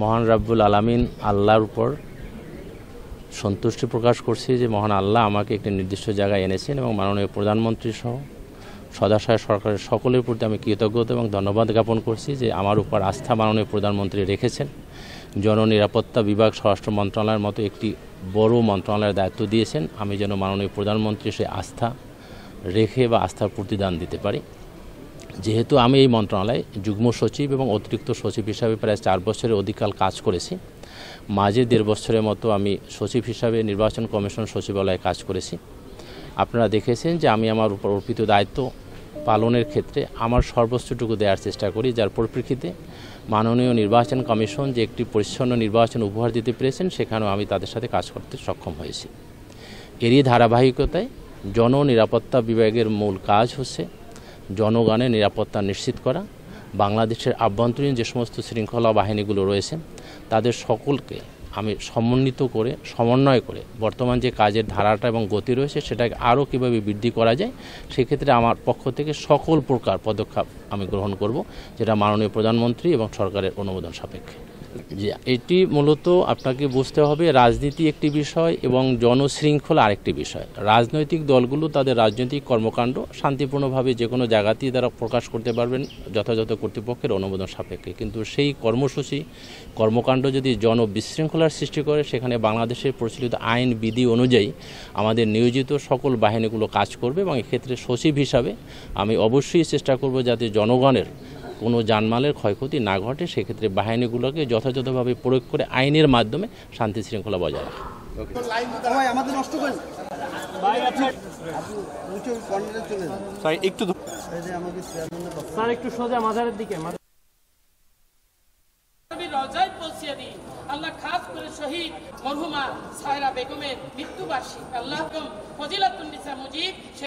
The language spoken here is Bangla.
মহান রাব্বুল আলামিন আল্লাহর উপর সন্তুষ্টি প্রকাশ করছি যে মহান আল্লাহ আমাকে একটি নির্দিষ্ট জায়গায় এনেছেন এবং মাননীয় প্রধানমন্ত্রী সহ সদাশয় সরকারের সকলের প্রতি আমি কৃতজ্ঞতা এবং ধন্যবাদ জ্ঞাপন করছি যে আমার উপর আস্থা মাননীয় প্রধানমন্ত্রী রেখেছেন। জননিরাপত্তা বিভাগ স্বরাষ্ট্র মন্ত্রণালয়ের মতো একটি বড় মন্ত্রণালয়ের দায়িত্ব দিয়েছেন, আমি যেন মাননীয় প্রধানমন্ত্রী সে আস্থা রেখে বা আস্থার প্রতিদান দিতে পারি। যেহেতু আমি এই মন্ত্রণালয়ে যুগ্ম সচিব এবং অতিরিক্ত সচিব হিসাবে প্রায় 4 বছরের অধিককাল কাজ করেছি, মাঝে 1.5 বছরের মতো আমি সচিব হিসাবে নির্বাচন কমিশন সচিবালয়ে কাজ করেছি। আপনারা দেখেছেন যে আমি আমার উপর অর্পিত দায়িত্ব পালনের ক্ষেত্রে আমার সর্বোচ্চটুকু দেওয়ার চেষ্টা করি, যার পরিপ্রেক্ষিতে মাননীয় নির্বাচন কমিশন যে একটি পরিচ্ছন্ন নির্বাচন উপহার দিতে পেরেছেন সেখানেও আমি তাদের সাথে কাজ করতে সক্ষম হয়েছি। এরই ধারাবাহিকতায় জননিরাপত্তা বিভাগের মূল কাজ হচ্ছে জনগণের নিরাপত্তা নিশ্চিত করা। বাংলাদেশের আভ্যন্তরীণ যে সমস্ত শৃঙ্খলা বাহিনীগুলো রয়েছে তাদের সকলকে আমি সমন্বয় করে বর্তমান যে কাজের ধারাটা এবং গতি রয়েছে সেটাকে আরও কীভাবে বৃদ্ধি করা যায় সেক্ষেত্রে আমার পক্ষ থেকে সকল প্রকার পদক্ষেপ আমি গ্রহণ করব, যেটা মাননীয় প্রধানমন্ত্রী এবং সরকারের অনুমোদন সাপেক্ষে। যে এটি মূলত আপনাকে বুঝতে হবে রাজনীতি একটি বিষয় এবং জনশৃঙ্খলা আরেকটি বিষয়। রাজনৈতিক দলগুলো তাদের রাজনৈতিক কর্মকাণ্ড শান্তিপূর্ণভাবে যে কোনো জায়গাতেই তারা প্রকাশ করতে পারবেন যথাযথ কর্তৃপক্ষের অনুমোদন সাপেক্ষে, কিন্তু সেই কর্মসূচি কর্মকাণ্ড যদি জনবিশৃঙ্খলার সৃষ্টি করে সেখানে বাংলাদেশের প্রচলিত আইন বিধি অনুযায়ী আমাদের নিয়োজিত সকল বাহিনীগুলো কাজ করবে এবং এক্ষেত্রে সচিব হিসাবে আমি অবশ্যই চেষ্টা করব যাতে জনগণের কোনো জানমালের ক্ষয়ক্ষতি না ঘটে, সেক্ষেত্রে বাহিনীগুলোকে যথাযথভাবে প্রয়োগ করে আইনের মাধ্যমে শান্তি শৃঙ্খলা বজায় রাখা। আল্লাহ খাস করে শহীদ মরহুমা সাহেরা বেগমের মৃত্যুবার্ষিকী আল্লাহ ফজিলাতুন নিসা মুজিব